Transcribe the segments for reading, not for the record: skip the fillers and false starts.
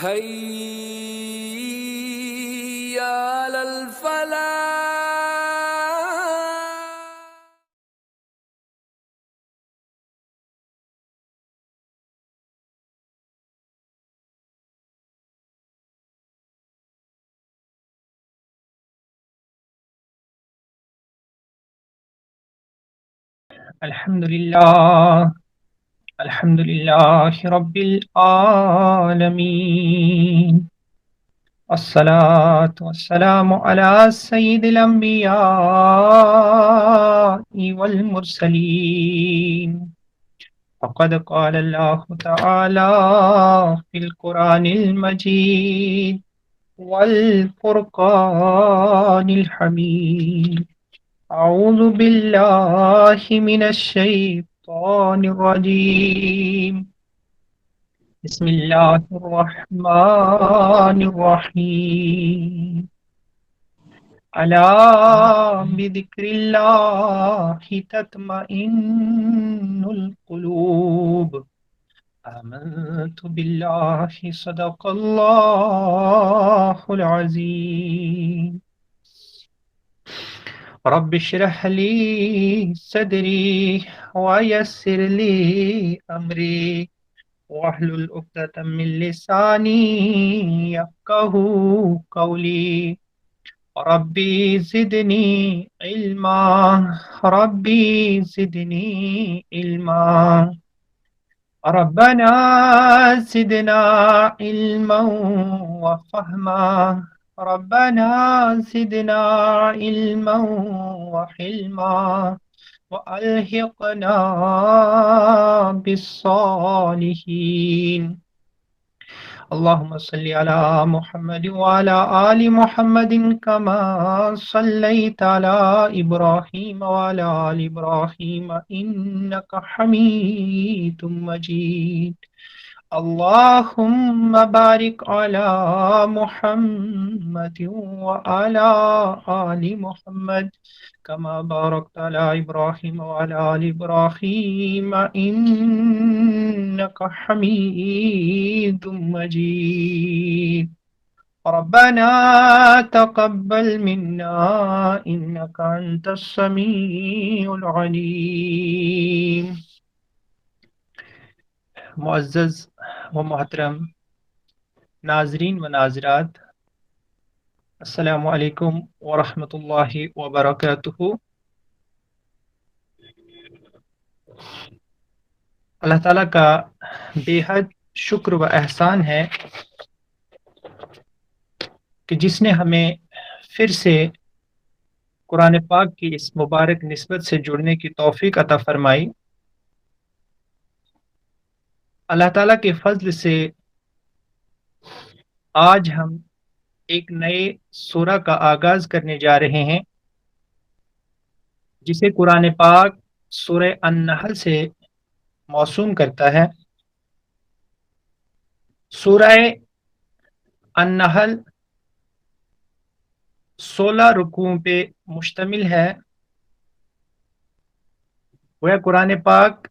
حي على الفلاح. الحمد لله الحمد لله رب العالمين، الصلاة والسلام على سيد الأنبياء والمرسلين. فقد قال الله تعالى في القرآن المجيد والفرقان الحميد: أعوذ بالله من الشيطان الرجيم، بسم الله الرحمن الرحيم. ألا بذكر الله تطمئن القلوب. آمنت بالله، صدق الله العظيم. رب اشرح لي صدري ويسر لي أمري واحلل عقدة من لساني يفقه قولي. ربي زدني علما، ربي زدني علما، ربنا زدنا علما وفهما، ربنا زدنا علما وحلما، وألحقنا بالصالحين. اللهم صل على محمد وعلى آل محمد كما صليت على إبراهيم وعلى آل إبراهيم إنك حميد مجيد. اللهم بارك على محمد وعلى آل محمد كما باركت على إبراهيم وعلى آل إبراهيم إنك حميد مجيد. ربنا تقبل منا إنك أنت السميع العليم. معزز و محترم ناظرین و ناظرات، السلام علیکم ورحمۃ اللہ وبرکاتہ۔ اللہ تعالیٰ کا بے حد شکر و احسان ہے کہ جس نے ہمیں پھر سے قرآن پاک کی اس مبارک نسبت سے جڑنے کی توفیق عطا فرمائی۔ اللہ تعالیٰ کے فضل سے آج ہم ایک نئے سورہ کا آغاز کرنے جا رہے ہیں جسے قرآن پاک سورہ النحل سے موسوم کرتا ہے۔ سورہ النحل 16 رکوعوں پہ مشتمل ہے۔ وہ قرآن پاک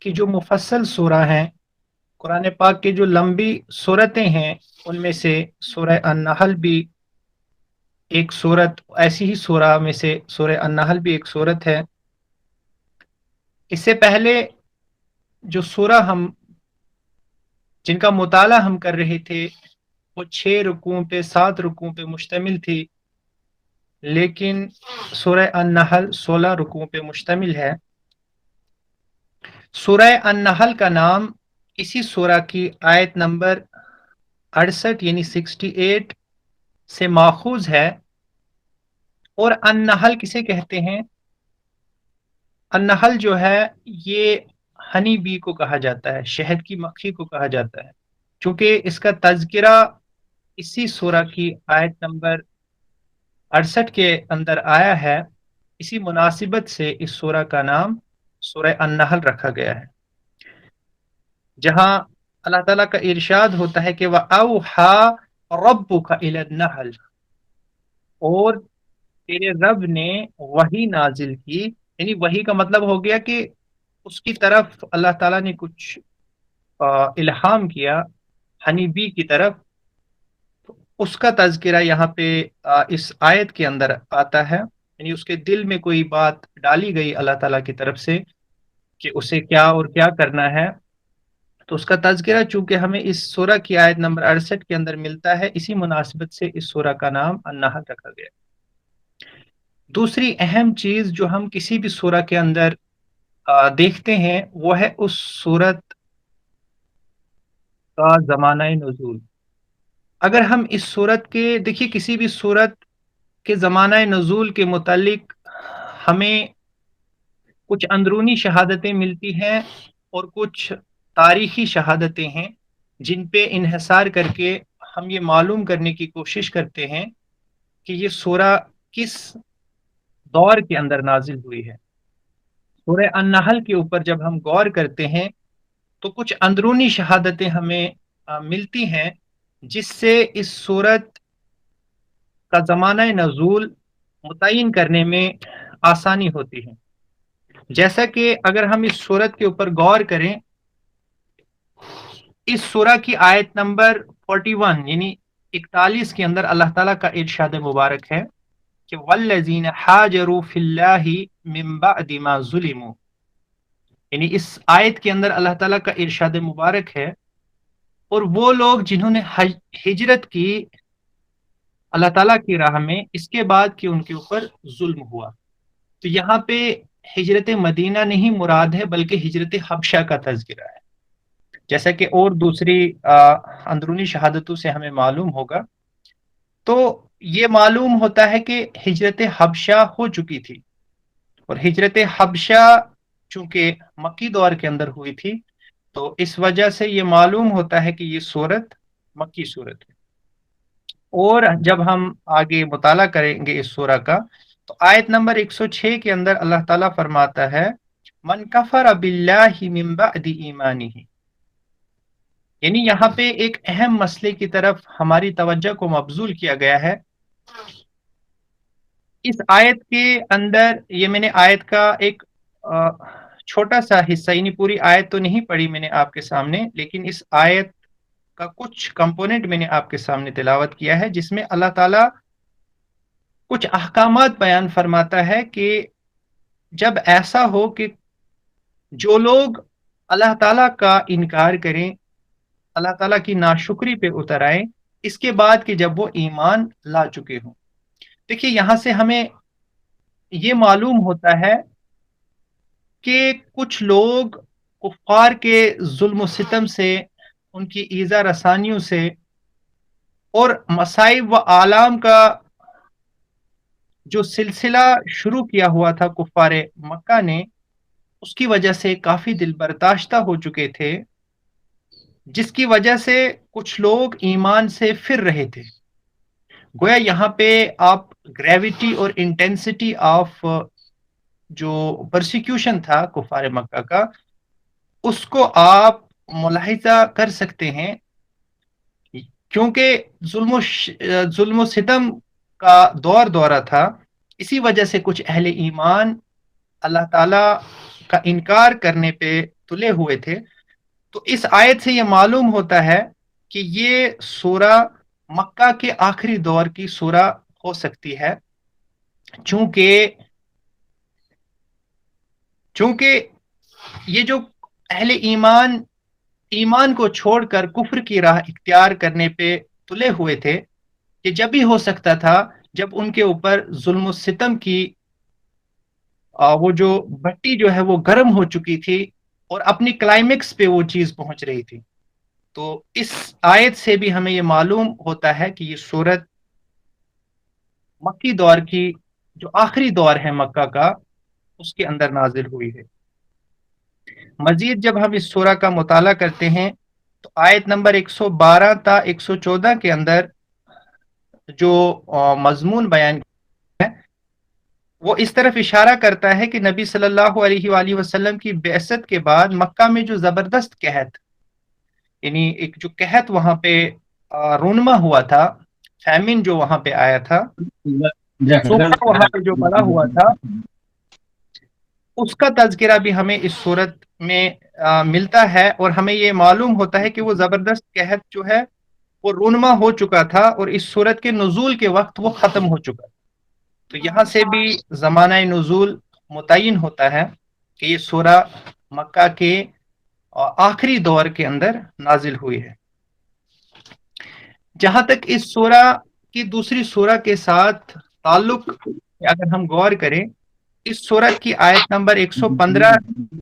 کی جو مفصل سورہ ہیں، قرآن پاک کی جو لمبی سورتیں ہیں، ان میں سے سورہ النحل بھی ایک سورت، ایسی ہی سورہ میں سے سورہ النحل بھی ایک سورت ہے۔ اس سے پہلے جو سورہ جن کا مطالعہ ہم کر رہے تھے وہ 6 رکوعوں پہ 7 رکوعوں پہ مشتمل تھی، لیکن سورہ النحل 16 رکوعوں پہ مشتمل ہے۔ سورہ النحل کا نام اسی سورہ کی آیت نمبر 68 یعنی 68 سے ماخوذ ہے۔ اور النحل کسے کہتے ہیں؟ النحل جو ہے یہ ہنی بی کو کہا جاتا ہے، شہد کی مکھی کو کہا جاتا ہے۔ چونکہ اس کا تذکرہ اسی سورہ کی آیت نمبر 68 کے اندر آیا ہے، اسی مناسبت سے اس سورہ کا نام سورہ النحل رکھا گیا ہے، جہاں اللہ تعالیٰ کا ارشاد ہوتا ہے کہ وَأَوْحَى رَبُّكَ إِلَى النَّحْلِ، اور تیرے رب نے وحی نازل کی، یعنی وحی کا مطلب ہو گیا کہ اس کی طرف اللہ تعالیٰ نے کچھ الہام کیا ہنی بی کی طرف، اس کا تذکرہ یہاں پہ اس آیت کے اندر آتا ہے، یعنی اس کے دل میں کوئی بات ڈالی گئی اللہ تعالیٰ کی طرف سے کہ اسے کیا اور کیا کرنا ہے، تو اس کا تذکرہ چونکہ ہمیں اس سورہ کی آیت نمبر 68 کے اندر ملتا ہے، اسی مناسبت سے اس سورہ کا نام النحل رکھا گیا۔ دوسری اہم چیز جو ہم کسی بھی سورہ کے اندر دیکھتے ہیں وہ ہے اس سورت کا زمانہ نزول۔ اگر ہم اس سورت کے دیکھیے کسی بھی سورت کے زمانہ نزول کے متعلق ہمیں کچھ اندرونی شہادتیں ملتی ہیں اور کچھ تاریخی شہادتیں ہیں جن پہ انحصار کر کے ہم یہ معلوم کرنے کی کوشش کرتے ہیں کہ یہ سورہ کس دور کے اندر نازل ہوئی ہے۔ سورہ النحل کے اوپر جب ہم غور کرتے ہیں تو کچھ اندرونی شہادتیں ہمیں ملتی ہیں جس سے اس سورت کا زمانہ نزول متعین کرنے میں آسانی ہوتی ہے۔ جیسا کہ اگر ہم اس سورت کے اوپر غور کریں، اس سورہ کی آیت نمبر 41 یعنی 41 کے اندر اللہ تعالیٰ کا ارشاد مبارک ہے کہ وَالَّذِينَ حَاجَرُوا فِي اللَّهِ مِن بَعْدِ مَا ظُلِمُوا، یعنی اس آیت کے اندر اللہ تعالیٰ کا ارشاد مبارک ہے اور وہ لوگ جنہوں نے ہجرت کی اللہ تعالیٰ کی راہ میں اس کے بعد کہ ان کے اوپر ظلم ہوا، تو یہاں پہ ہجرت مدینہ نہیں مراد ہے بلکہ ہجرت حبشہ کا تذکرہ ہے، جیسا کہ اور دوسری اندرونی شہادتوں سے ہمیں معلوم ہوگا۔ تو یہ معلوم ہوتا ہے کہ ہجرت حبشہ ہو چکی تھی، اور ہجرت حبشہ چونکہ مکی دور کے اندر ہوئی تھی تو اس وجہ سے یہ معلوم ہوتا ہے کہ یہ سورت مکی سورت ہے۔ اور جب ہم آگے مطالعہ کریں گے اس سورہ کا تو آیت نمبر 106 کے اندر اللہ تعالیٰ فرماتا ہے من کفر باللہ من بعد ایمانہ، یعنی یہاں پہ ایک اہم مسئلے کی طرف ہماری توجہ کو مبذول کیا گیا ہے۔ اس آیت کے اندر یہ میں نے آیت کا ایک چھوٹا سا حصہ، یعنی پوری آیت تو نہیں پڑھی میں نے آپ کے سامنے، لیکن اس آیت کا کچھ کمپوننٹ میں نے آپ کے سامنے تلاوت کیا ہے جس میں اللہ تعالیٰ کچھ احکامات بیان فرماتا ہے کہ جب ایسا ہو کہ جو لوگ اللہ تعالیٰ کا انکار کریں، اللہ تعالیٰ کی ناشکری پہ اتر آئیں اس کے بعد کہ جب وہ ایمان لا چکے ہوں۔ دیکھیے یہاں سے ہمیں یہ معلوم ہوتا ہے کہ کچھ لوگ کفار کے ظلم و ستم سے، ان کی ایذا رسانیوں سے اور مصائب و آلام کا جو سلسلہ شروع کیا ہوا تھا کفار مکہ نے، اس کی وجہ سے کافی دل برداشتہ ہو چکے تھے، جس کی وجہ سے کچھ لوگ ایمان سے پھر رہے تھے۔ گویا یہاں پہ آپ گریویٹی اور انٹینسٹی آف جو پرسیکیوشن تھا کفار مکہ کا، اس کو آپ ملاحظہ کر سکتے ہیں، کیونکہ ظلم و ستم کا دورہ تھا، اسی وجہ سے کچھ اہل ایمان اللہ تعالیٰ کا انکار کرنے پہ تلے ہوئے تھے۔ تو اس آیت سے یہ معلوم ہوتا ہے کہ یہ سورہ مکہ کے آخری دور کی سورہ ہو سکتی ہے، چونکہ یہ جو اہل ایمان کو چھوڑ کر کفر کی راہ اختیار کرنے پہ تلے ہوئے تھے، یہ جب بھی ہو سکتا تھا جب ان کے اوپر ظلم و ستم کی وہ جو بھٹی جو ہے وہ گرم ہو چکی تھی اور اپنی کلائمیکس پہ وہ چیز پہنچ رہی تھی۔ تو اس آیت سے بھی ہمیں یہ معلوم ہوتا ہے کہ یہ سورت مکی دور کی جو آخری دور ہے مکہ کا، اس کے اندر نازل ہوئی ہے۔ مزید جب ہم اس سورہ کا مطالعہ کرتے ہیں تو آیت نمبر 112 تا 114 کے اندر جو مضمون بیان ہے وہ اس طرف اشارہ کرتا ہے کہ نبی صلی اللہ علیہ وآلہ وسلم کی بعثت کے بعد مکہ میں جو زبردست قحط، یعنی ایک جو قحط وہاں پہ رونما ہوا تھا، فیمن جو وہاں پہ آیا تھا، سوکھا وہاں پہ جو پڑا ہوا تھا، اس کا تذکرہ بھی ہمیں اس صورت میں ملتا ہے، اور ہمیں یہ معلوم ہوتا ہے کہ وہ زبردست قحط جو ہے وہ رونما ہو چکا تھا، اور اس صورت کے نزول کے وقت وہ ختم ہو چکا تھا۔ تو یہاں سے بھی زمانہ نزول متعین ہوتا ہے کہ یہ سورہ مکہ کے آخری دور کے اندر نازل ہوئی ہے۔ جہاں تک اس سورہ کی دوسری سورہ کے ساتھ تعلق اگر ہم غور کریں، اس سورت کی آیت نمبر 115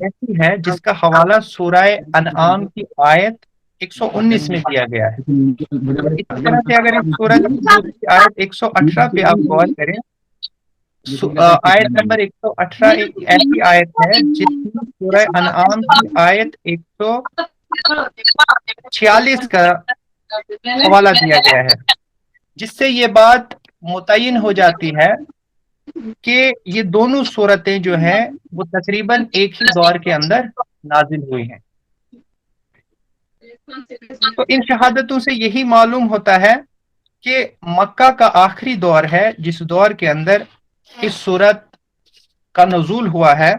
ایسی ہے جس کا حوالہ سورہ انعام کی آیت 119 میں دیا گیا ہے، اور اسی طرح سے اگر اس سورت کی دوسری آیت 118 پہ آپ غور کریں، آیت نمبر 118 ایک ایسی آیت ہے جس میں سورہ انعام کی آیت 146 کا حوالہ دیا گیا ہے، جس سے یہ بات متعین ہو جاتی ہے کہ یہ دونوں صورتیں جو ہیں وہ تقریباً ایک ہی دور کے اندر نازل ہوئی ہیں۔ تو ان شہادتوں سے یہی معلوم ہوتا ہے کہ مکہ کا آخری دور ہے جس دور کے اندر اس صورت کا نزول ہوا ہے،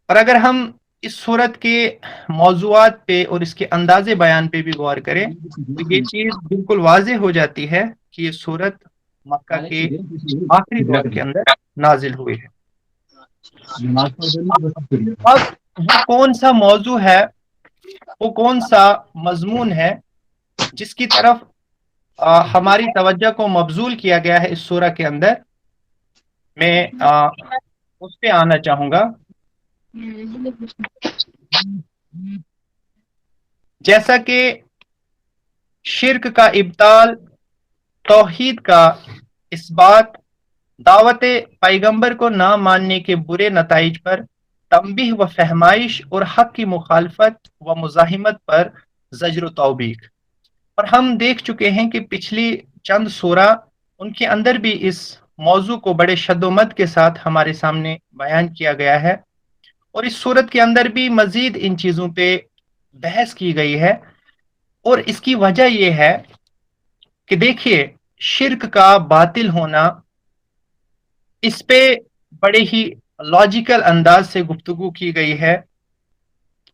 اور اگر ہم اس صورت کے موضوعات پہ اور اس کے انداز بیان پہ بھی غور کریں تو یہ چیز بالکل واضح ہو جاتی ہے کہ یہ صورت مکہ کے آخری دور کے اندر نازل ہوئی ہے۔ اب وہ کون سا موضوع ہے، وہ کون سا مضمون ہے جس کی طرف ہماری توجہ کو مبذول کیا گیا ہے اس سورہ کے اندر، میں اس پہ آنا چاہوں گا۔ جیسا کہ شرک کا ابطال، توحید کا اس بات، دعوت پیغمبر کو نہ ماننے کے برے نتائج پر تنبیہ و فہمائش، اور حق کی مخالفت و مزاحمت پر زجر و توبیخ۔ اور ہم دیکھ چکے ہیں کہ پچھلی چند سورہ ان کے اندر بھی اس موضوع کو بڑے شد و مد کے ساتھ ہمارے سامنے بیان کیا گیا ہے، اور اس صورت کے اندر بھی مزید ان چیزوں پہ بحث کی گئی ہے۔ اور اس کی وجہ یہ ہے کہ دیکھیے، شرک کا باطل ہونا، اس پہ بڑے ہی لاجیکل انداز سے گفتگو کی گئی ہے۔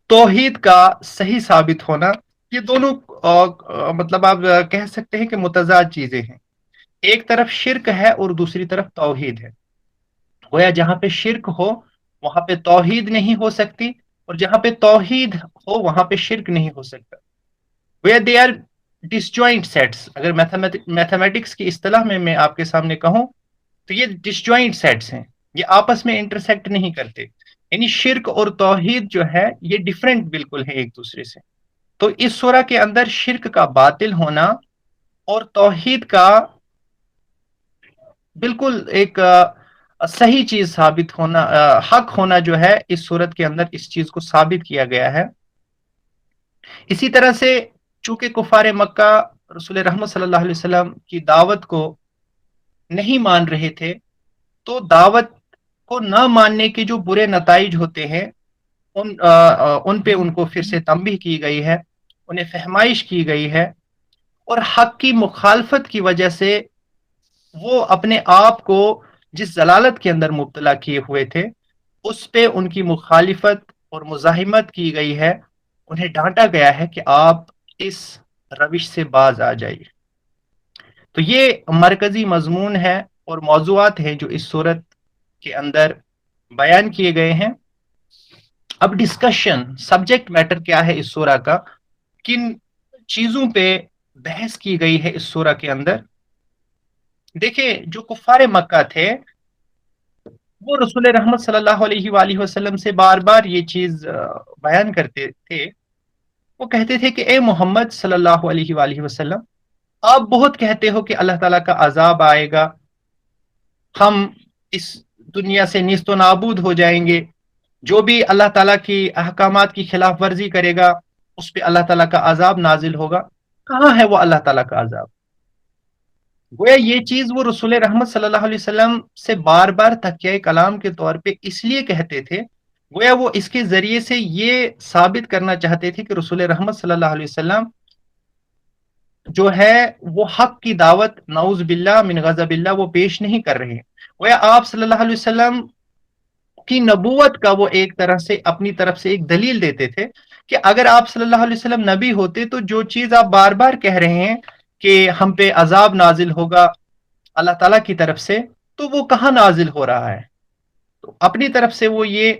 توحید کا صحیح ثابت ہونا، یہ دونوں مطلب آپ کہہ سکتے ہیں کہ متضاد چیزیں ہیں۔ ایک طرف شرک ہے اور دوسری طرف توحید ہے۔ گویا جہاں پہ شرک ہو وہاں پہ توحید نہیں ہو سکتی، اور جہاں پہ توحید ہو وہاں پہ شرک نہیں ہو سکتا۔ Where they are disjoint sets, اگر میتھمیٹکس کی اصطلاح میں آپ کے سامنے کہوں تو یہ ڈسجوائنٹ سیٹس ہیں، یہ آپس میں انٹرسیکٹ نہیں کرتے، یعنی شرک اور توحید جو ہے یہ ڈیفرنٹ بالکل ہے ایک دوسرے سے۔ تو اس سورہ کے اندر شرک کا باطل ہونا اور توحید کا بالکل ایک صحیح چیز ثابت ہونا، حق ہونا جو ہے اس صورت کے اندر اس چیز کو ثابت کیا گیا ہے۔ اسی طرح سے چونکہ کفار مکہ رسول رحمت صلی اللہ علیہ وسلم کی دعوت کو نہیں مان رہے تھے، تو دعوت کو نہ ماننے کے جو برے نتائج ہوتے ہیں ان پہ ان کو پھر سے تنبیہ کی گئی ہے، انہیں فہمائش کی گئی ہے، اور حق کی مخالفت کی وجہ سے وہ اپنے آپ کو جس ضلالت کے اندر مبتلا کیے ہوئے تھے اس پہ ان کی مخالفت اور مزاحمت کی گئی ہے، انہیں ڈانٹا گیا ہے کہ آپ اس روش سے باز آ جائیے۔ تو یہ مرکزی مضمون ہے اور موضوعات ہیں جو اس صورت کے اندر بیان کیے گئے ہیں۔ اب ڈسکشن، سبجیکٹ میٹر کیا ہے اس سورہ کا، کن چیزوں پہ بحث کی گئی ہے اس سورہ کے اندر۔ دیکھیں، جو کفار مکہ تھے وہ رسول رحمت صلی اللہ علیہ وآلہ وسلم سے بار بار یہ چیز بیان کرتے تھے، وہ کہتے تھے کہ اے محمد صلی اللہ علیہ وآلہ وسلم، آپ بہت کہتے ہو کہ اللہ تعالیٰ کا عذاب آئے گا، ہم اس دنیا سے نیست و نابود ہو جائیں گے، جو بھی اللہ تعالیٰ کی احکامات کی خلاف ورزی کرے گا اس پہ اللہ تعالیٰ کا عذاب نازل ہوگا۔ کہاں ہے وہ اللہ تعالیٰ کا عذاب؟ گویا یہ چیز وہ رسول رحمت صلی اللہ علیہ وسلم سے بار بار تکیہ کلام کے طور پہ اس لیے کہتے تھے، گویا وہ اس کے ذریعے سے یہ ثابت کرنا چاہتے تھے کہ رسول رحمت صلی اللہ علیہ وسلم جو ہے وہ حق کی دعوت نعوذ باللہ من غضب اللہ وہ پیش نہیں کر رہے ہیں۔ گویا آپ صلی اللہ علیہ وسلم کی نبوت کا وہ ایک طرح سے اپنی طرف سے ایک دلیل دیتے تھے کہ اگر آپ صلی اللہ علیہ وسلم نبی ہوتے تو جو چیز آپ بار بار کہہ رہے ہیں کہ ہم پہ عذاب نازل ہوگا اللہ تعالیٰ کی طرف سے، تو وہ کہاں نازل ہو رہا ہے؟ تو اپنی طرف سے وہ یہ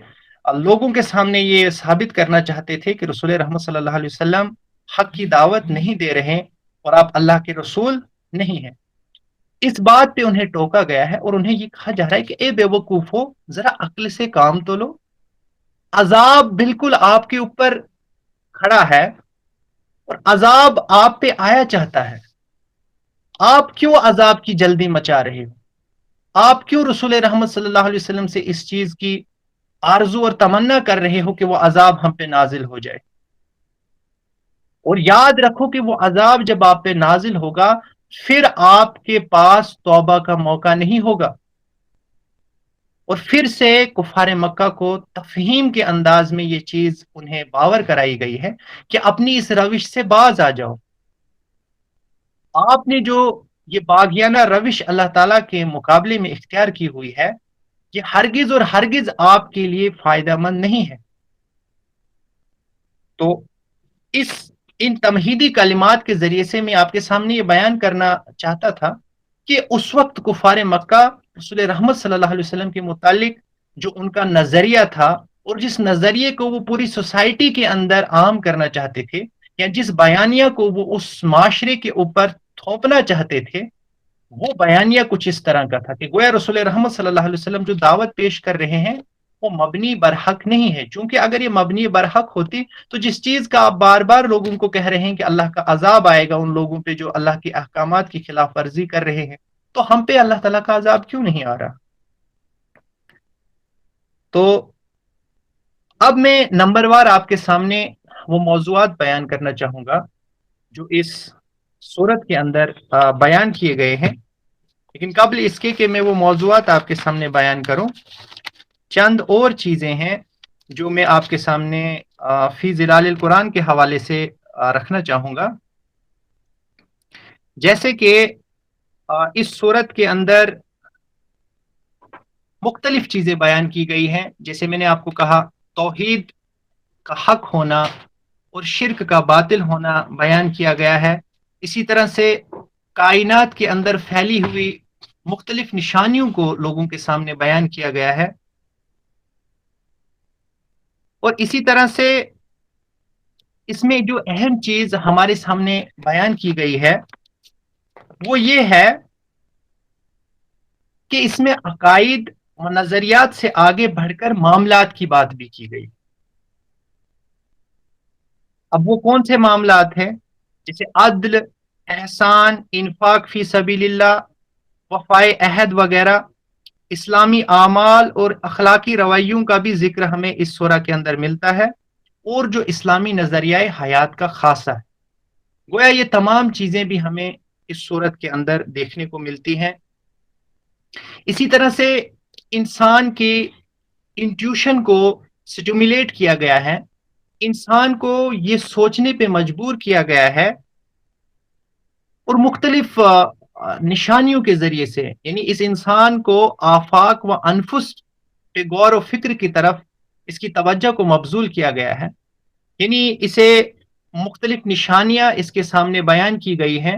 لوگوں کے سامنے یہ ثابت کرنا چاہتے تھے کہ رسول رحمت صلی اللہ علیہ وسلم حق کی دعوت نہیں دے رہے اور آپ اللہ کے رسول نہیں ہیں۔ اس بات پہ انہیں ٹوکا گیا ہے اور انہیں یہ کہا جا رہا ہے کہ اے بے وقوفو، ذرا عقل سے کام تو لو، عذاب بالکل آپ کے اوپر کھڑا ہے اور عذاب آپ پہ آیا چاہتا ہے، آپ کیوں عذاب کی جلدی مچا رہے ہو؟ آپ کیوں رسول رحمت صلی اللہ علیہ وسلم سے اس چیز کی آرزو اور تمنا کر رہے ہو کہ وہ عذاب ہم پہ نازل ہو جائے؟ اور یاد رکھو کہ وہ عذاب جب آپ پہ نازل ہوگا پھر آپ کے پاس توبہ کا موقع نہیں ہوگا، اور پھر سے کفار مکہ کو تفہیم کے انداز میں یہ چیز انہیں باور کرائی گئی ہے کہ اپنی اس روش سے باز آ جاؤ۔ آپ نے جو یہ باغیانہ روش اللہ تعالیٰ کے مقابلے میں اختیار کی ہوئی ہے، یہ ہرگز اور ہرگز آپ کے لیے فائدہ مند نہیں ہے۔ تو ان تمہیدی کلمات کے ذریعے سے میں آپ کے سامنے یہ بیان کرنا چاہتا تھا کہ اس وقت کفار مکہ رسول رحمت صلی اللہ علیہ وسلم کے متعلق جو ان کا نظریہ تھا، اور جس نظریے کو وہ پوری سوسائٹی کے اندر عام کرنا چاہتے تھے، یا جس بیانیہ کو وہ اس معاشرے کے اوپر تھوپنا چاہتے تھے، وہ بیانیہ کچھ اس طرح کا تھا کہ گویا رسول رحمت صلی اللہ علیہ وسلم جو دعوت پیش کر رہے ہیں وہ مبنی برحق نہیں ہے، چونکہ اگر یہ مبنی برحق ہوتی تو جس چیز کا آپ بار بار لوگوں کو کہہ رہے ہیں کہ اللہ کا عذاب آئے گا ان لوگوں پہ جو اللہ کے احکامات کی خلاف ورزی کر رہے ہیں، تو ہم پہ اللہ تعالیٰ کا عذاب کیوں نہیں آ رہا؟ تو اب میں نمبر وار آپ کے سامنے وہ موضوعات بیان کرنا چاہوں گا جو اس صورت کے اندر بیان کیے گئے ہیں، لیکن قبل اس کے کہ میں وہ موضوعات آپ کے سامنے بیان کروں، چند اور چیزیں ہیں جو میں آپ کے سامنے فی ظلال القرآن کے حوالے سے رکھنا چاہوں گا۔ جیسے کہ اس صورت کے اندر مختلف چیزیں بیان کی گئی ہیں، جیسے میں نے آپ کو کہا توحید کا حق ہونا اور شرک کا باطل ہونا بیان کیا گیا ہے۔ اسی طرح سے کائنات کے اندر پھیلی ہوئی مختلف نشانیوں کو لوگوں کے سامنے بیان کیا گیا ہے، اور اسی طرح سے اس میں جو اہم چیز ہمارے سامنے بیان کی گئی ہے وہ یہ ہے کہ اس میں عقائد و نظریات سے آگے بڑھ کر معاملات کی بات بھی کی گئی۔ اب وہ کون سے معاملات ہیں؟ جیسے عدل، احسان، انفاق فی سبیل اللہ، وفائے عہد وغیرہ، اسلامی اعمال اور اخلاقی رویوں کا بھی ذکر ہمیں اس سورہ کے اندر ملتا ہے، اور جو اسلامی نظریہ حیات کا خاصہ ہے۔ گویا یہ تمام چیزیں بھی ہمیں اس صورت کے اندر دیکھنے کو ملتی ہیں۔ اسی طرح سے انسان کے انٹیوشن کو سٹیمولیٹ کیا گیا ہے، انسان کو یہ سوچنے پہ مجبور کیا گیا ہے، اور مختلف نشانیوں کے ذریعے سے، یعنی اس انسان کو آفاق و انفس پہ غور و فکر کی طرف اس کی توجہ کو مبذول کیا گیا ہے، یعنی اسے مختلف نشانیاں اس کے سامنے بیان کی گئی ہیں،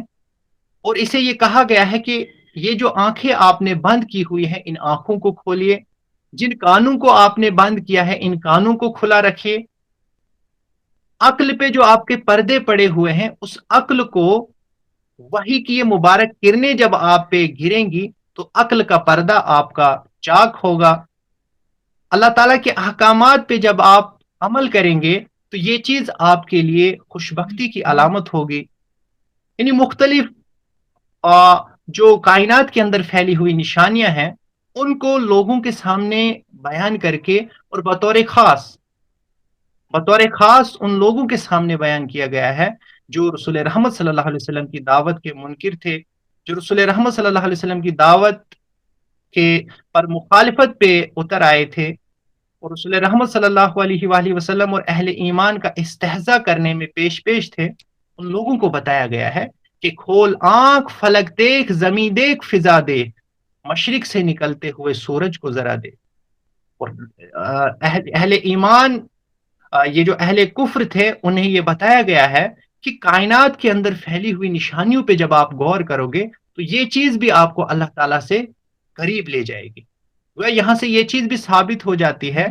اور اسے یہ کہا گیا ہے کہ یہ جو آنکھیں آپ نے بند کی ہوئی ہیں ان آنکھوں کو کھولیے، جن کانوں کو آپ نے بند کیا ہے ان کانوں کو کھلا رکھیے، عقل پہ جو آپ کے پردے پڑے ہوئے ہیں اس عقل کو وحی کی یہ مبارک کرنیں جب آپ پہ گریں گی تو عقل کا پردہ آپ کا چاک ہوگا، اللہ تعالیٰ کے احکامات پہ جب آپ عمل کریں گے تو یہ چیز آپ کے لیے خوشبختی کی علامت ہوگی۔ یعنی مختلف جو کائنات کے اندر پھیلی ہوئی نشانیاں ہیں ان کو لوگوں کے سامنے بیان کر کے، اور بطور خاص ان لوگوں کے سامنے بیان کیا گیا ہے جو رسول رحمت صلی اللہ علیہ وسلم کی دعوت کے منکر تھے، جو رسول رحمت صلی اللہ علیہ وسلم کی دعوت کے پر مخالفت پہ اتر آئے تھے، اور رسول رحمت صلی اللہ علیہ وآلہ وسلم اور اہل ایمان کا استہزاء کرنے میں پیش تھے۔ ان لوگوں کو بتایا گیا ہے کہ کھول آنکھ، فلک دیکھ، زمین دیکھ، فضا دیکھ، مشرق سے نکلتے ہوئے سورج کو ذرا دیکھ۔ اور اہل ایمان، یہ جو اہل کفر تھے، انہیں یہ بتایا گیا ہے کہ کائنات کے اندر پھیلی ہوئی نشانیوں پہ جب آپ غور کرو گے تو یہ چیز بھی آپ کو اللہ تعالیٰ سے قریب لے جائے گی. یہاں سے یہ چیز بھی ثابت ہو جاتی ہے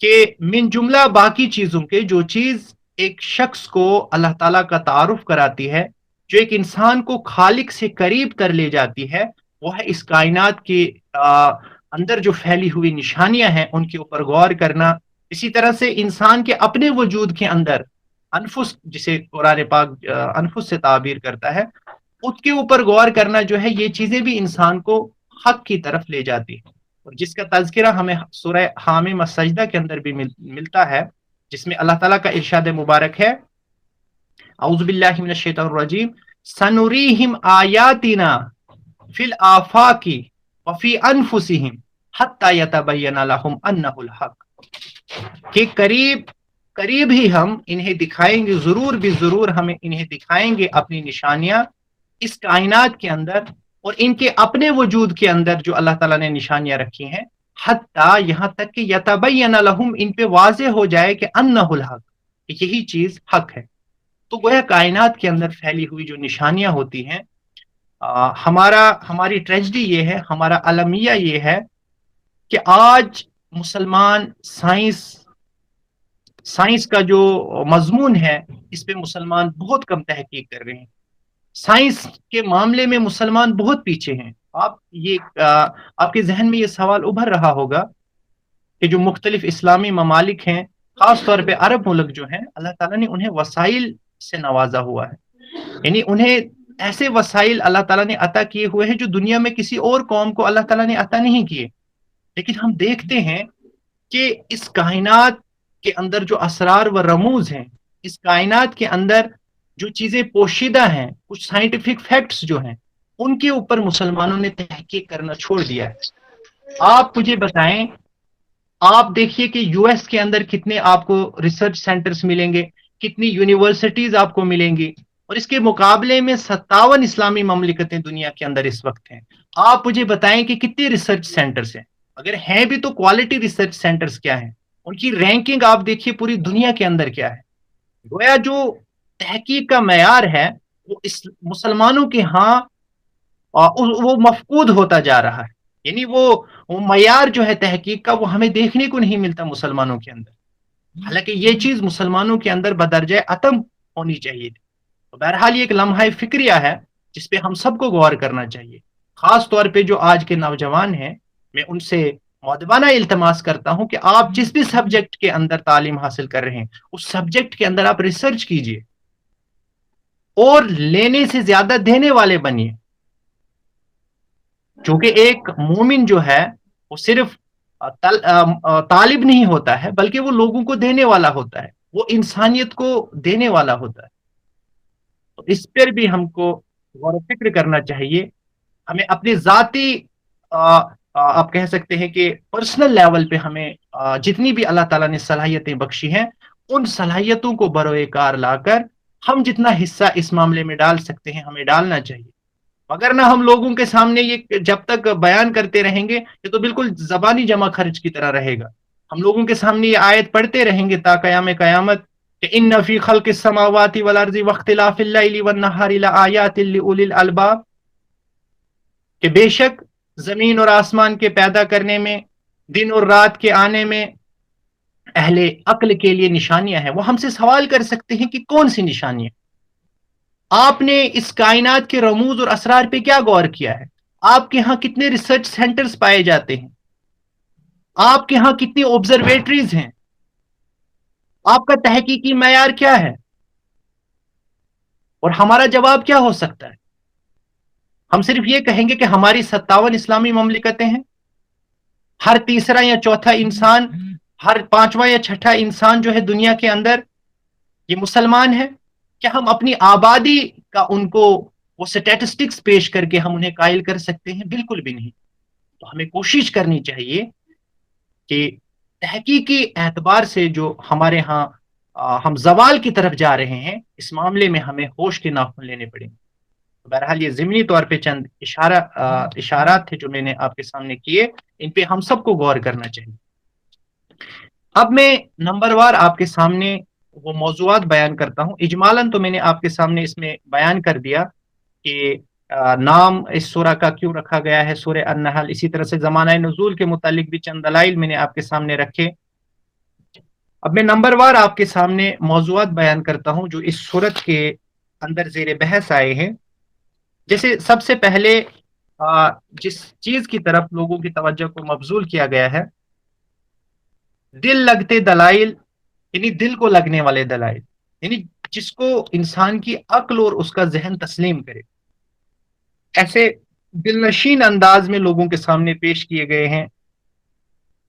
کہ من جملہ باقی چیزوں کے جو چیز ایک شخص کو اللہ تعالیٰ کا تعارف کراتی ہے، جو ایک انسان کو خالق سے قریب کر لے جاتی ہے، وہ ہے اس کائنات کے اندر جو پھیلی ہوئی نشانیاں ہیں ان کے اوپر غور کرنا. اسی طرح سے انسان کے اپنے وجود کے اندر انفس، جسے قرآن پاک انفس سے تعبیر کرتا ہے، اس کے اوپر غور کرنا جو ہے، یہ چیزیں بھی انسان کو حق کی طرف لے جاتی ہیں. اور جس کا تذکرہ ہمیں سورہ حامیم السجدہ کے اندر بھی ملتا ہے، جس میں اللہ تعالیٰ کا ارشاد مبارک ہے، اعوذ باللہ من الشیطان الرجیم، سنریہم آیاتنا فی الآفاق وفی انفسہم حتی یتبین لہم انہ الحق، کہ قریب ہی ہم انہیں دکھائیں گے، ضرور بھی ضرور ہمیں انہیں دکھائیں گے اپنی نشانیاں اس کائنات کے اندر اور ان کے اپنے وجود کے اندر جو اللہ تعالیٰ نے نشانیاں رکھی ہیں، حتیٰ یہاں تک کہ یتبین لہم، ان پہ واضح ہو جائے کہ انہ الحق، یہی چیز حق ہے. تو گویا کائنات کے اندر پھیلی ہوئی جو نشانیاں ہوتی ہیں، ہماری ٹریجڈی یہ ہے، ہمارا المیہ یہ ہے کہ آج مسلمان سائنس کا جو مضمون ہے اس پہ مسلمان بہت کم تحقیق کر رہے ہیں. سائنس کے معاملے میں مسلمان بہت پیچھے ہیں. آپ کے ذہن میں یہ سوال ابھر رہا ہوگا کہ جو مختلف اسلامی ممالک ہیں، خاص طور پہ عرب ملک جو ہیں، اللہ تعالیٰ نے انہیں وسائل سے نوازا ہوا ہے، یعنی انہیں ایسے وسائل اللہ تعالیٰ نے عطا کیے ہوئے ہیں جو دنیا میں کسی اور قوم کو اللہ تعالیٰ نے عطا نہیں کیے. لیکن ہم دیکھتے ہیں کہ اس کائنات کے اندر جو اسرار و رموز ہیں، اس کائنات کے اندر جو چیزیں پوشیدہ ہیں، کچھ سائنٹیفک فیکٹس جو ہیں، ان کے اوپر مسلمانوں نے تحقیق کرنا چھوڑ دیا ہے. آپ مجھے بتائیں، آپ دیکھیے کہ یو ایس کے اندر کتنے آپ کو ریسرچ سینٹرز ملیں گے، کتنی یونیورسٹیز آپ کو ملیں گی، اور اس کے مقابلے میں 57 اسلامی مملکتیں دنیا کے اندر اس وقت ہیں. آپ مجھے بتائیں کہ کتنے ریسرچ سینٹرز ہیں، اگر ہیں بھی تو کوالٹی ریسرچ سینٹرز کیا ہیں، ان کی رینکنگ آپ دیکھیے پوری دنیا کے اندر کیا ہے. گویا جو تحقیق کا معیار ہے وہ اس مسلمانوں کے ہاں وہ مفقود ہوتا جا رہا ہے، یعنی وہ معیار جو ہے تحقیق کا وہ ہمیں دیکھنے کو نہیں ملتا مسلمانوں کے اندر، حالانکہ یہ چیز مسلمانوں کے اندر بدرجہ عتم ہونی چاہیے تھی. تو بہرحال یہ ایک لمحہ فکریہ ہے جس پہ ہم سب کو غور کرنا چاہیے. خاص طور پہ جو آج کے نوجوان ہیں، میں ان سے مؤدبانہ التماس کرتا ہوں کہ آپ جس بھی سبجیکٹ کے اندر تعلیم حاصل کر رہے ہیں اس سبجیکٹ کے اندر آپ ریسرچ کیجئے اور لینے سے زیادہ دینے والے بنیے. چونکہ ایک مومن جو ہے وہ صرف طالب نہیں ہوتا ہے، بلکہ وہ لوگوں کو دینے والا ہوتا ہے، وہ انسانیت کو دینے والا ہوتا ہے. تو اس پر بھی ہم کو غور و فکر کرنا چاہیے. ہمیں اپنے ذاتی آپ کہہ سکتے ہیں کہ پرسنل لیول پہ ہمیں جتنی بھی اللہ تعالیٰ نے صلاحیتیں بخشی ہیں، ان صلاحیتوں کو بروئے کار لا کر ہم جتنا حصہ اس معاملے میں ڈال سکتے ہیں ہمیں ڈالنا چاہیے. مگر نہ ہم لوگوں کے سامنے یہ جب تک بیان کرتے رہیں گے یہ تو بالکل زبانی جمع خرچ کی طرح رہے گا. ہم لوگوں کے سامنے یہ آیت پڑھتے رہیں گے تا قیام قیامت کہ ان فی خلق السماوات والارض واختلاف اللیل والنہار لآیات لأولی الالباب، کہ بے شک زمین اور آسمان کے پیدا کرنے میں، دن اور رات کے آنے میں اہل عقل کے لیے نشانیاں ہیں. وہ ہم سے سوال کر سکتے ہیں کہ کون سی نشانیاں؟ آپ نے اس کائنات کے رموز اور اسرار پہ کیا غور کیا ہے؟ آپ کے ہاں کتنے ریسرچ سینٹرز پائے جاتے ہیں؟ آپ کے ہاں کتنی آبزرویٹریز ہیں؟ آپ کا تحقیقی معیار کیا ہے؟ اور ہمارا جواب کیا ہو سکتا ہے؟ ہم صرف یہ کہیں گے کہ ہماری 57 اسلامی مملکتیں ہیں، ہر تیسرا یا چوتھا انسان، ہر پانچواں یا چھٹا انسان جو ہے دنیا کے اندر یہ مسلمان ہے. کیا ہم اپنی آبادی کا ان کو وہ سٹیٹسٹکس پیش کر کے ہم انہیں قائل کر سکتے ہیں؟ بالکل بھی نہیں. تو ہمیں کوشش کرنی چاہیے کہ تحقیقی اعتبار سے جو ہمارے ہاں ہم زوال کی طرف جا رہے ہیں، اس معاملے میں ہمیں ہوش کے ناخن لینے پڑیں گے. بہرحال یہ ضمنی طور پہ چند اشارات تھے جو میں نے آپ کے سامنے کیے، ان پہ ہم سب کو غور کرنا چاہیے. اب میں نمبر وار آپ کے سامنے وہ موضوعات بیان کرتا ہوں. اجمالاً تو میں نے آپ کے سامنے اس میں بیان کر دیا کہ نام اس سورہ کا کیوں رکھا گیا ہے سورہ النحل. اسی طرح سے زمانہ نزول کے متعلق بھی چند دلائل میں نے آپ کے سامنے رکھے. اب میں نمبر وار آپ کے سامنے موضوعات بیان کرتا ہوں جو اس سورت کے اندر زیر بحث آئے ہیں. جیسے سب سے پہلے جس چیز کی طرف لوگوں کی توجہ کو مبذول کیا گیا ہے، دل لگتے دلائل، یعنی دل کو لگنے والے دلائل، یعنی جس کو انسان کی عقل اور اس کا ذہن تسلیم کرے، ایسے دل نشین انداز میں لوگوں کے سامنے پیش کیے گئے ہیں.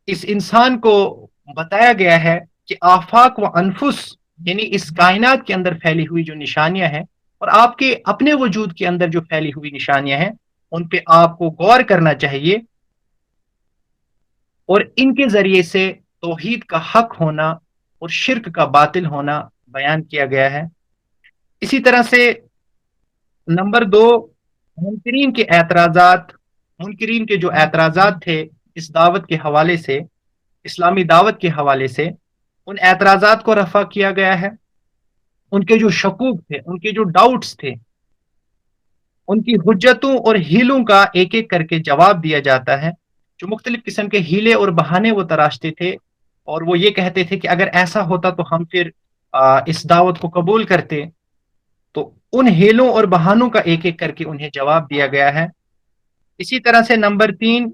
اس انسان کو بتایا گیا ہے کہ آفاق و انفس، یعنی اس کائنات کے اندر پھیلی ہوئی جو نشانیاں ہیں اور آپ کے اپنے وجود کے اندر جو پھیلی ہوئی نشانیاں ہیں، ان پہ آپ کو غور کرنا چاہیے اور ان کے ذریعے سے توحید کا حق ہونا اور شرک کا باطل ہونا بیان کیا گیا ہے. اسی طرح سے نمبر دو، منکرین کے اعتراضات، منکرین کے جو اعتراضات تھے اس دعوت کے حوالے سے، اسلامی دعوت کے حوالے سے، ان اعتراضات کو رفع کیا گیا ہے. ان کے جو شکوک تھے، ان کے جو ڈاؤٹس تھے، ان کی حجتوں اور ہیلوں کا ایک ایک کر کے جواب دیا جاتا ہے. جو مختلف قسم کے ہیلے اور بہانے وہ تراشتے تھے اور وہ یہ کہتے تھے کہ اگر ایسا ہوتا تو ہم پھر اس دعوت کو قبول کرتے. تو ان ہیلوں اور بہانوں کا ایک ایک کر کے انہیں جواب دیا گیا ہے. اسی طرح سے نمبر تین،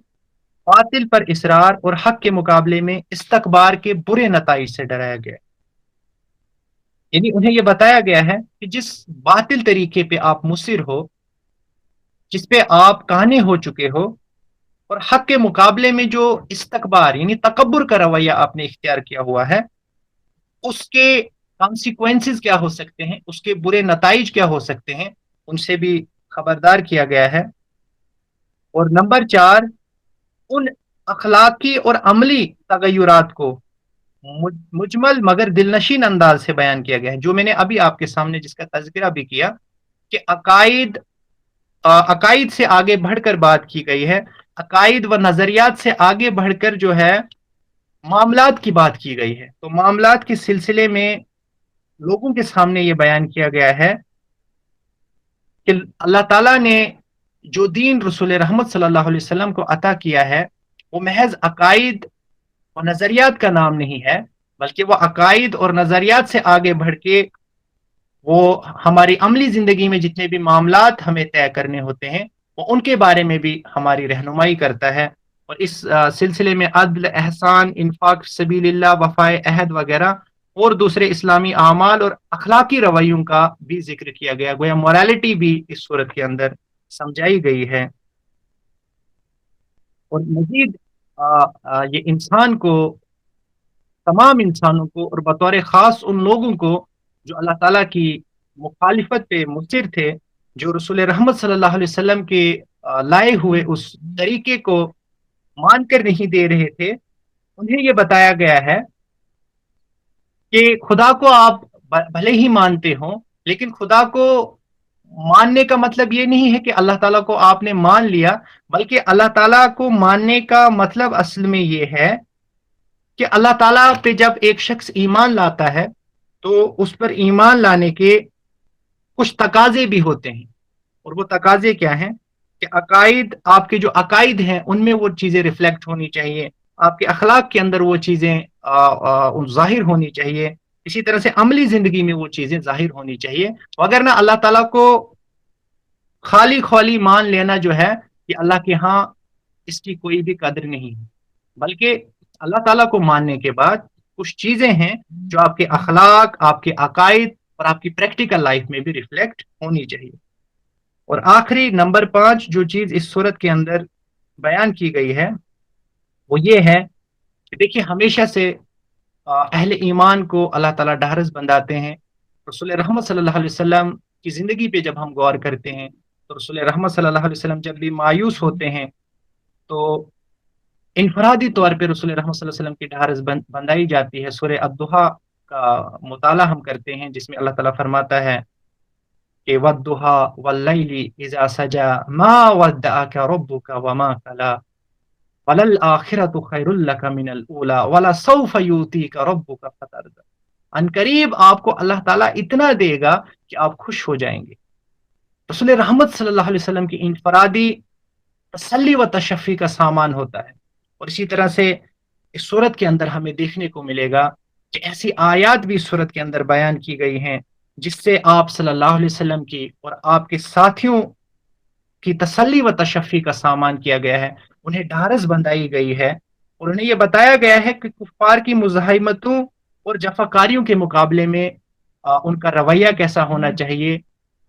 باطل پر اصرار اور حق کے مقابلے میں استکبار کے برے نتائج سے ڈرایا گیا. یعنی انہیں یہ بتایا گیا ہے کہ جس باطل طریقے پہ آپ مصر ہو، جس پہ آپ کانے ہو چکے ہو، اور حق کے مقابلے میں جو استکبار یعنی تکبر کا رویہ آپ نے اختیار کیا ہوا ہے، اس کے کانسیکوینسز کیا ہو سکتے ہیں، اس کے برے نتائج کیا ہو سکتے ہیں، ان سے بھی خبردار کیا گیا ہے. اور نمبر چار، ان اخلاقی اور عملی تغیرات کو مجمل مگر دلنشین انداز سے بیان کیا گیا ہے، جو میں نے ابھی آپ کے سامنے جس کا تذکرہ بھی کیا کہ عقائد سے آگے بڑھ کر بات کی گئی ہے. عقائد و نظریات سے آگے بڑھ کر جو ہے معاملات کی بات کی گئی ہے. تو معاملات کے سلسلے میں لوگوں کے سامنے یہ بیان کیا گیا ہے کہ اللہ تعالیٰ نے جو دین رسول رحمت صلی اللہ علیہ وسلم کو عطا کیا ہے وہ محض عقائد و نظریات کا نام نہیں ہے، بلکہ وہ عقائد اور نظریات سے آگے بڑھ کے وہ ہماری عملی زندگی میں جتنے بھی معاملات ہمیں طے کرنے ہوتے ہیں وہ ان کے بارے میں بھی ہماری رہنمائی کرتا ہے. اور اس سلسلے میں عدل، احسان، انفاق سبیل اللہ، وفائے عہد وغیرہ اور دوسرے اسلامی اعمال اور اخلاقی رویوں کا بھی ذکر کیا گیا. گویا موریلٹی بھی اس صورت کے اندر سمجھائی گئی ہے. اور مزید یہ انسان کو، تمام انسانوں کو اور بطور خاص ان لوگوں کو جو اللہ تعالیٰ کی مخالفت پہ مصر تھے، جو رسول رحمت صلی اللہ علیہ وسلم کے لائے ہوئے اس طریقے کو مان کر نہیں دے رہے تھے، انہیں یہ بتایا گیا ہے کہ خدا کو آپ بھلے ہی مانتے ہوں، لیکن خدا کو ماننے کا مطلب یہ نہیں ہے کہ اللہ تعالیٰ کو آپ نے مان لیا، بلکہ اللہ تعالیٰ کو ماننے کا مطلب اصل میں یہ ہے کہ اللہ تعالیٰ پہ جب ایک شخص ایمان لاتا ہے تو اس پر ایمان لانے کے کچھ تقاضے بھی ہوتے ہیں. اور وہ تقاضے کیا ہیں کہ عقائد، آپ کے جو عقائد ہیں ان میں وہ چیزیں ریفلیکٹ ہونی چاہیے، آپ کے اخلاق کے اندر وہ چیزیں ظاہر ہونی چاہیے، اسی طرح سے عملی زندگی میں وہ چیزیں ظاہر ہونی چاہیے. وگرنہ اللہ تعالیٰ کو خالی خالی مان لینا جو ہے کہ اللہ کے ہاں اس کی کوئی بھی قدر نہیں ہے، بلکہ اللہ تعالیٰ کو ماننے کے بعد کچھ چیزیں ہیں جو آپ کے اخلاق، آپ کے عقائد اور آپ کی پریکٹیکل لائف میں بھی ریفلیکٹ ہونی چاہیے. اور آخری نمبر 5 جو چیز اس صورت کے اندر بیان کی گئی ہے وہ یہ ہے کہ دیکھیے ہمیشہ سے اہل ایمان کو اللہ تعالیٰ ڈھارس بنداتے ہیں. رسول رحمت صلی اللہ علیہ وسلم کی زندگی پہ جب ہم غور کرتے ہیں تو رسول رحمت صلی اللہ علیہ وسلم جب بھی مایوس ہوتے ہیں تو انفرادی طور پہ رسول رحمت صلی اللہ علیہ وسلم کی ڈھارس بندائی جاتی ہے. سورہ الضحیٰ کا مطالعہ ہم کرتے ہیں جس میں اللہ تعالیٰ فرماتا ہے کہ وَالضُّحَىٰ وَاللَّيْلِ إِذَا سَجَىٰ مَا وَدَّعَكَ رَبُّكَ وَمَا قَلَىٰ. وَلَلْآخِرَةُ خَيْرٌ لَكَ مِنَ الْأُولَى وَلَسَوْفَ يُؤْتِيكَ رَبُّكَ فَتَرْضَىٰ۔ ان قریب آپ کو اللہ تعالیٰ اتنا دے گا کہ آپ خوش ہو جائیں گے۔ رسول رحمت صلی اللہ علیہ وسلم کی انفرادی تسلی و تشفی کا سامان ہوتا ہے۔ اور اسی طرح سے اس صورت کے اندر ہمیں دیکھنے کو ملے گا کہ ایسی آیات بھی اس صورت کے اندر بیان کی گئی ہیں جس سے آپ صلی اللہ علیہ وسلم کی اور آپ کے ساتھیوں کی تسلی و تشفی کا سامان کیا گیا ہے، انہیں ڈھارس بندھائی گئی ہے، اور انہیں یہ بتایا گیا ہے کہ کفار کی مزاحمتوں اور جفاکاریوں کے مقابلے میں ان کا رویہ کیسا ہونا چاہیے،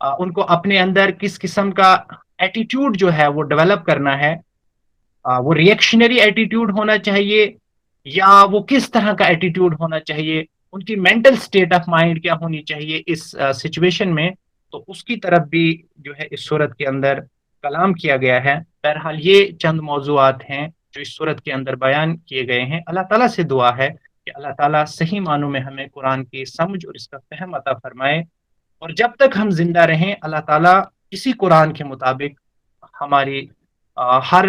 ان کو اپنے اندر کس قسم کا ایٹیٹیوڈ جو ہے وہ ڈیولپ کرنا ہے، وہ ریئیکشنری ایٹیٹیوڈ ہونا چاہیے یا وہ کس طرح کا ایٹیٹیوڈ ہونا چاہیے، ان کی مینٹل سٹیٹ آف مائنڈ کیا ہونی چاہیے اس سچویشن میں، تو اس کی طرف بھی جو ہے اس صورت کے اندر کلام کیا گیا ہے۔ بہرحال یہ چند موضوعات ہیں جو اس صورت کے اندر بیان کیے گئے ہیں۔ اللہ تعالیٰ سے دعا ہے کہ اللہ تعالیٰ صحیح معنوں میں ہمیں قرآن کی سمجھ اور اس کا فہم عطا فرمائے، اور جب تک ہم زندہ رہیں اللہ تعالیٰ اسی قرآن کے مطابق ہماری ہر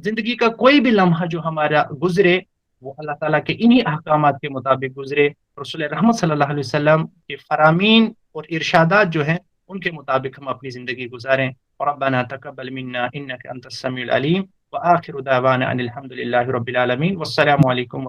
زندگی کا کوئی بھی لمحہ جو ہمارا گزرے وہ اللہ تعالیٰ کے انہی احکامات کے مطابق گزرے، رسول رحمت صلی اللہ علیہ وسلم کے فرامین اور ارشادات جو ہیں ان کے مطابق ہم اپنی زندگی گزاریں۔ ربنا تقبل منا انك انت السميع العليم، وآخر دعوانا ان الحمد لله رب العالمين، والسلام علیکم۔